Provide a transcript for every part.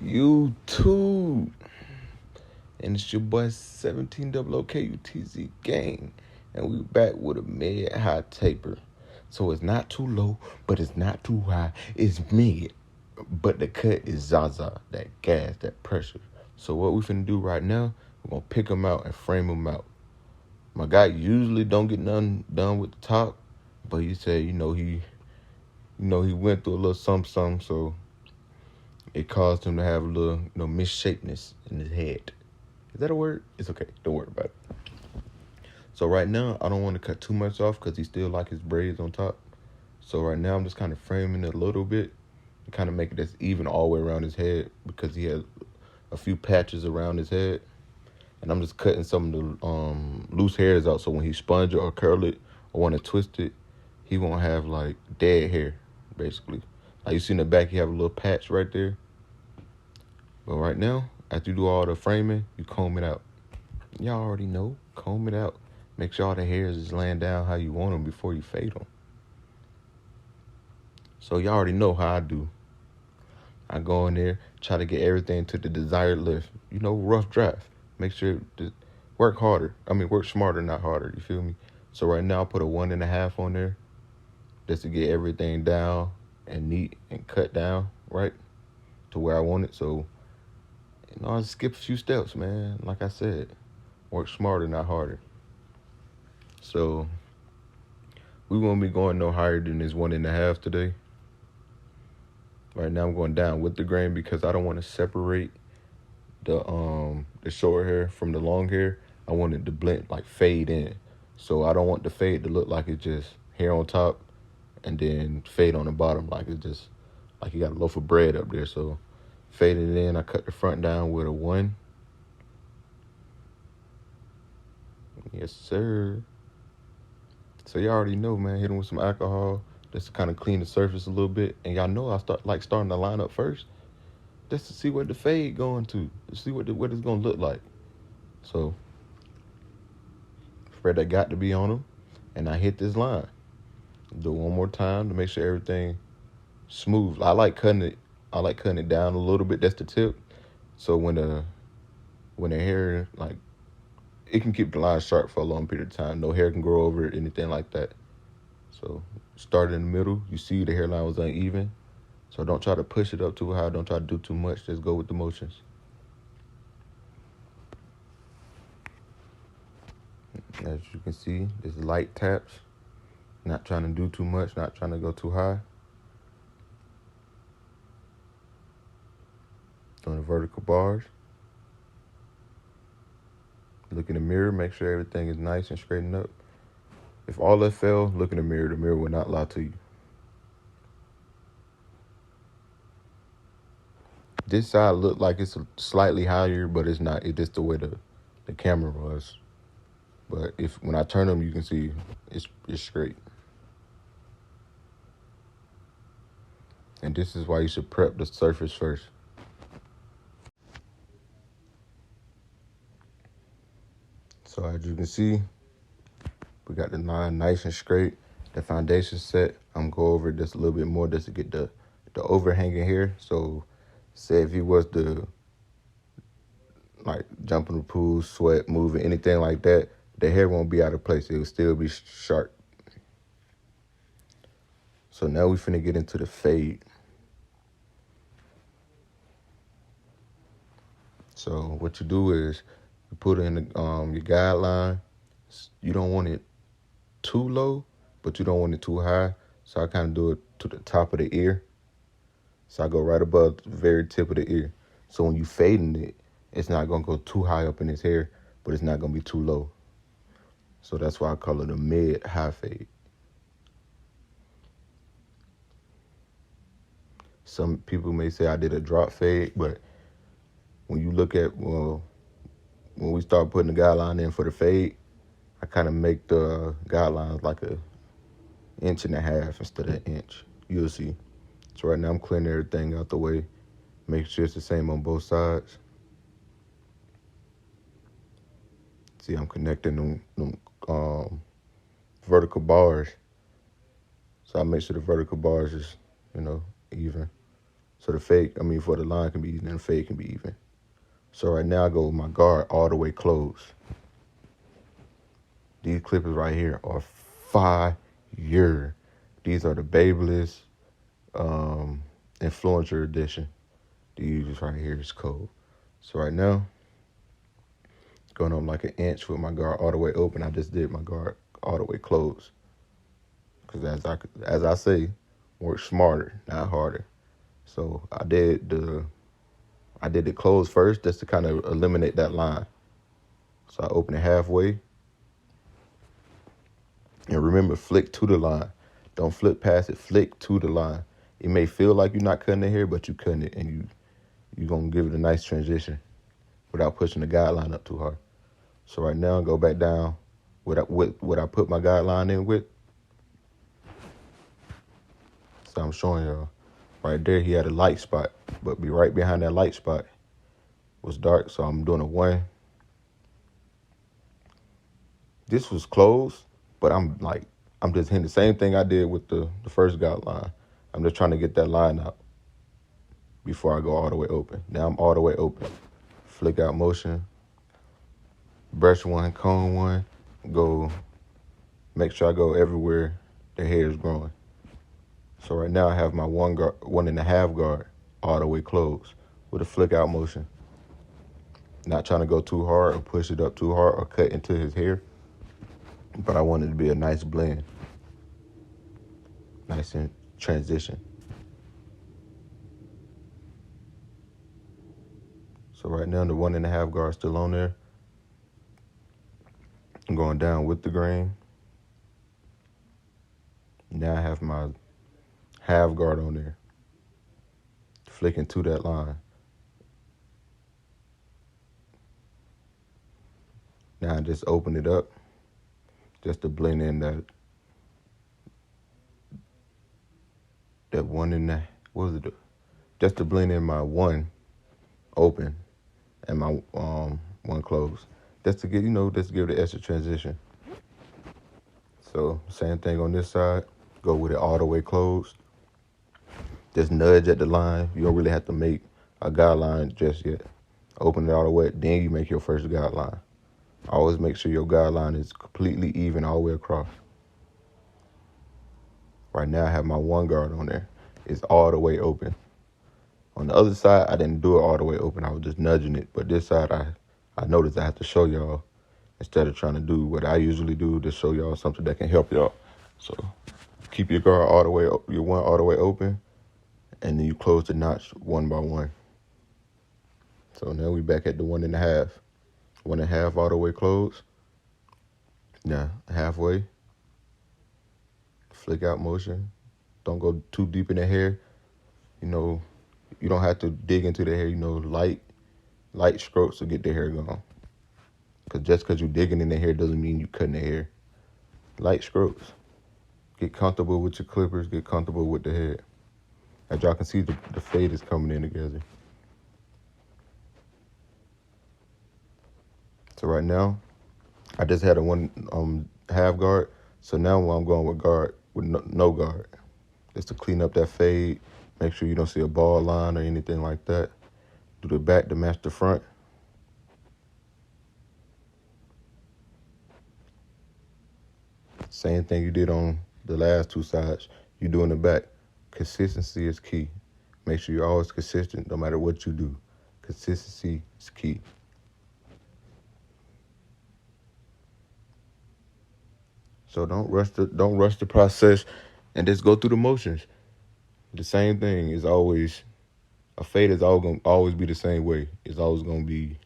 YouTube. And it's your boy 17OOKUTZ gang. And we back with a mid-high taper. So it's not too low, but it's not too high. It's mid. But the cut is Zaza, that gas, that pressure. So what we finna do right now, we're gonna pick them out and frame them out. My guy usually don't get nothing done with the top, but he said, he went through a little something, so it caused him to have a little, misshapeness in his head. Is that a word? It's okay. Don't worry about it. So right now, I don't want to cut too much off because he still like his braids on top. So right now, I'm just kind of framing it a little bit and kind of make it as even all the way around his head because he has a few patches around his head. And I'm just cutting some of the loose hairs out so when he sponge it or curl it or want to twist it, he won't have like dead hair, basically. Like you see in the back, you have a little patch right there. But right now, after you do all the framing, you comb it out. Y'all already know, comb it out. Make sure all the hairs is laying down how you want them before you fade them. So y'all already know how I do. I go in there, try to get everything to the desired lift. Rough draft. Make sure to work harder. Work smarter, not harder. You feel me? So right now, I put a 1.5 on there just to get everything down and neat and cut down, right, to where I want it. So, I just skip a few steps, man. Like I said, work smarter, not harder. So, we won't be going no higher than this 1.5 today. Right now, I'm going down with the grain because I don't want to separate the short hair from the long hair. I want it to blend, like fade in. So I don't want the fade to look like it's just hair on top and then fade on the bottom, like it's just like you got a loaf of bread up there. So fade it in. I cut the front down with a 1. Yes, sir. So y'all already know, man. Hit them with some alcohol just to kind of clean the surface a little bit. And y'all know I starting the line up first just to see what the fade going to see what it's gonna look like. So spread that got to be on them, and I hit this line. Do it one more time to make sure everything smooth. I like cutting it down a little bit. That's the tip. So when the hair, like, it can keep the line sharp for a long period of time. No hair can grow over it, anything like that. So start in the middle. You see the hairline was uneven. So don't try to push it up too high. Don't try to do too much. Just go with the motions. As you can see, there's light taps. Not trying to do too much. Not trying to go too high. Doing the vertical bars. Look in the mirror. Make sure everything is nice and straightened up. If all that fell, look in the mirror. The mirror will not lie to you. This side looked like it's slightly higher, but it's not. It's just the way the camera was. But when I turn them, you can see it's straight. And this is why you should prep the surface first. So as you can see, we got the line nice and straight. The foundation set. I'm going to go over it just a little bit more just to get the overhanging hair. So say if he was to like jump in the pool, sweat, moving, anything like that, the hair won't be out of place. It will still be sharp. So now we finna get into the fade. So what you do is you put it in your guideline. You don't want it too low, but you don't want it too high. So I kind of do it to the top of the ear. So I go right above the very tip of the ear. So when you fading it, it's not going to go too high up in his hair, but it's not going to be too low. So that's why I call it a mid-high fade. Some people may say I did a drop fade, but when you look at, when we start putting the guideline in for the fade, I kind of make the guidelines like 1.5 inches instead of 1 inch. You'll see. So right now I'm clearing everything out the way, make sure it's the same on both sides. See, I'm connecting them vertical bars. So I make sure the vertical bars is, even. So for the line can be even and the fade can be even. So right now I go with my guard all the way closed. These clippers right here are fire. These are the Babyliss Influencer Edition. These right here is cold. So right now, going on like an inch with my guard all the way open. I just did my guard all the way closed. Because as I say, work smarter, not harder. So I did it closed first just to kind of eliminate that line. So I open it halfway. And remember, flick to the line. Don't flip past it, flick to the line. It may feel like you're not cutting the hair, but you're cutting it, and you're going to give it a nice transition without pushing the guideline up too hard. So right now, go back down with what I put my guideline in with. So I'm showing y'all. Right there, he had a light spot, but be right behind that light spot was dark, so I'm doing a 1. This was closed, but I'm just hitting the same thing I did with the first guideline. I'm just trying to get that line out before I go all the way open. Now I'm all the way open. Flick out motion, brush 1, comb 1, go, make sure I go everywhere the hair is growing. So right now I have my 1.5 guard all the way closed with a flick out motion. Not trying to go too hard or push it up too hard or cut into his hair, but I want it to be a nice blend, nice in transition. So right now the 1.5 guard still on there. I'm going down with the grain. Now I have my half guard on there, flicking to that line. Now I just open it up just to blend in that 1.5, just to blend in my 1 open and my 1 closed. Just to give it an extra transition. So same thing on this side. Go with it all the way closed. Just nudge at the line. You don't really have to make a guideline just yet. Open it all the way, then you make your first guideline. Always make sure your guideline is completely even all the way across. Right now I have my 1 guard on there. It's all the way open. On the other side, I didn't do it all the way open. I was just nudging it. But this side, I noticed I have to show y'all instead of trying to do what I usually do to show y'all something that can help y'all. So keep your guard your 1 all the way open, and then you close the notch 1 by 1. So now we back at the 1.5. 1.5 all the way closed. Now halfway. Flick out motion. Don't go too deep in the hair. You don't have to dig into the hair. Light strokes to get the hair going. Just because you're digging in the hair doesn't mean you're cutting the hair. Light strokes. Get comfortable with your clippers. Get comfortable with the head. As y'all can see, the fade is coming in together. So right now, I just had a 1.5 guard. So now I'm going with no guard. Just to clean up that fade. Make sure you don't see a ball line or anything like that. Do the back to match the front. Same thing you did on the last 2 sides, you do in the back. Consistency is key. Make sure you're always consistent no matter what you do. Consistency is key. So don't rush the process and just go through the motions. The same thing is always, a fade is always be the same way. It's always going to be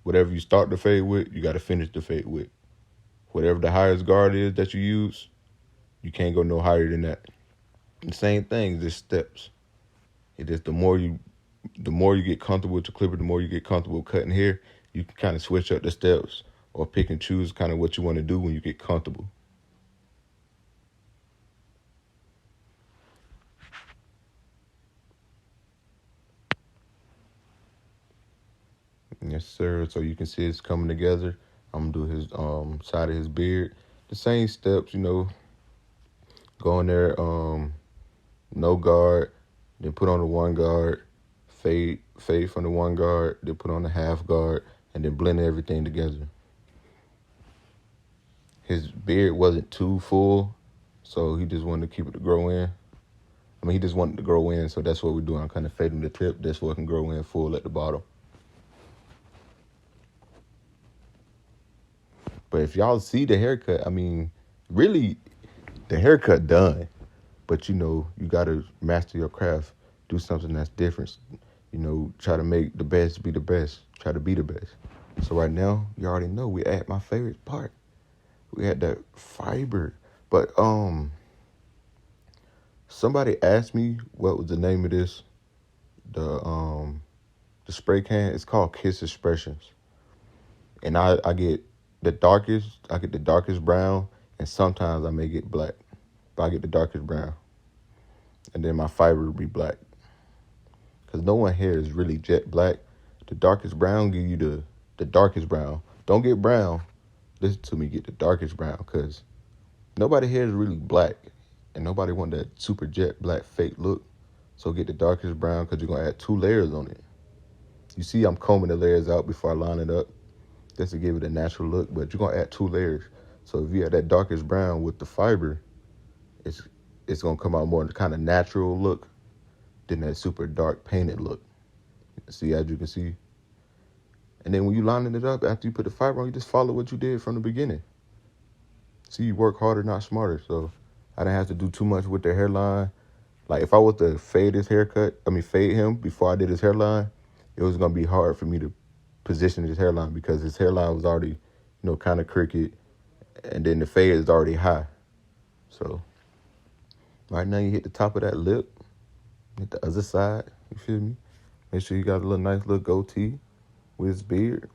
whatever you start the fade with, you got to finish the fade with. Whatever the highest guard is that you use, you can't go no higher than that. The same thing, just steps. It just the more you get comfortable with your clipper, the more you get comfortable cutting hair, you can kind of switch up the steps or pick and choose kind of what you want to do when you get comfortable. Yes, sir. So you can see it's coming together. I'm gonna do his side of his beard. The same steps, go in there, no guard, then put on the one guard, fade from the one guard, then put on the half guard, and then blend everything together. His beard wasn't too full, so he just wanted to keep it to grow in. I mean, he just wanted to grow in, so that's what we're doing. I'm kind of fading the tip, that's so it can grow in full at the bottom. But if y'all see the haircut, I mean, really, the haircut done. But, you know, you got to master your craft. Do something that's different. You know, try to make the best be the best. Try to be the best. So right now, you already know we at my favorite part. We had that fiber. But somebody asked me what was the name of this. The spray can. It's called Kiss Expressions. And I get the darkest brown, and sometimes I may get black. But I get the darkest brown. And then my fiber will be black. Because no one hair is really jet black. The darkest brown give you the darkest brown. Don't get brown. Listen to me, get the darkest brown. Because nobody hair is really black. And nobody want that super jet black fake look. So get the darkest brown because you're going to add 2 layers on it. You see I'm combing the layers out before I line it up. Just to give it a natural look. But you're going to add 2 layers. So if you add that darkest brown with the fiber, it's going to come out more kind of natural look than that super dark painted look. See, as you can see. And then when you lining it up, after you put the fiber on, you just follow what you did from the beginning. See, you work harder, not smarter. So I didn't have to do too much with the hairline. Like if I was to fade him before I did his hairline, it was going to be hard for me to position his hairline because his hairline was already, kind of crooked. And then the fade is already high. So right now you hit the top of that lip. Hit the other side, you feel me? Make sure you got a nice little goatee with his beard.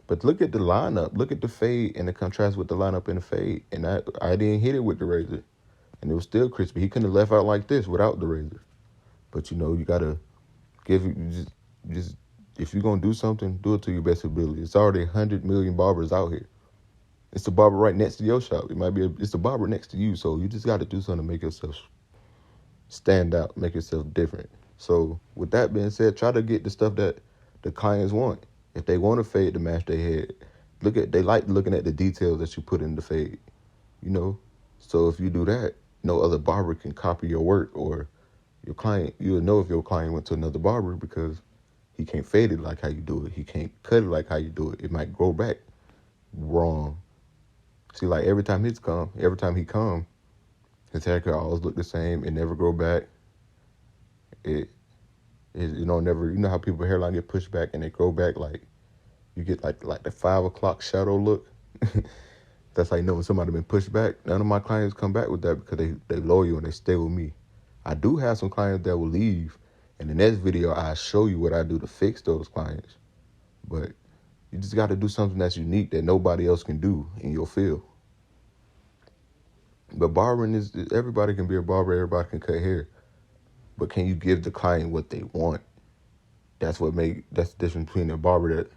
But look at the lineup. Look at the fade and the contrast with the lineup and the fade. And I didn't hit it with the razor. And it was still crispy. He couldn't have left out like this without the razor. But, you got to give it, just if you're going to do something, do it to your best ability. It's already 100 million barbers out here. It's the barber right next to your shop. It's the barber next to you. So you just got to do something to make yourself stand out, make yourself different. So with that being said, try to get the stuff that the clients want. If they want to fade to match their head, they like looking at the details that you put in the fade, So if you do that, no other barber can copy your work, or your client, you'll know if your client went to another barber because he can't fade it like how you do it. He can't cut it like how you do it. It might grow back wrong. See, like every time he come, his haircut always look the same. It never grow back. Never. You know how people hairline get pushed back and they grow back, like you get like the 5 o'clock shadow look. That's how you know when somebody been pushed back. None of my clients come back with that because they loyal and they stay with me. I do have some clients that will leave. In the next video, I'll show you what I do to fix those clients. But you just got to do something that's unique that nobody else can do in your field. But barbering everybody can be a barber, everybody can cut hair. But can you give the client what they want? That's the difference between a barber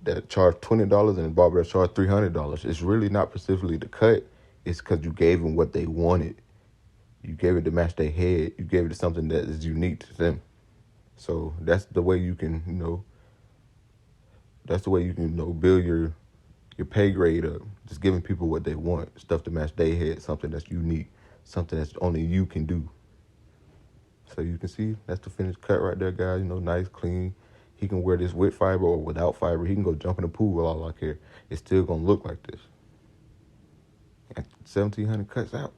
that charge $20 and a barber that charge $300. It's really not specifically the cut. It's because you gave them what they wanted. You gave it to match their head. You gave it to something that is unique to them. So that's the way you can, build your pay grade up. Just giving people what they want, stuff to match their head, something that's unique, something that's only you can do. So you can see that's the finished cut right there, guys. Nice, clean. He can wear this with fiber or without fiber. He can go jump in the pool with all I care. It's still going to look like this. And 1,700 cuts out.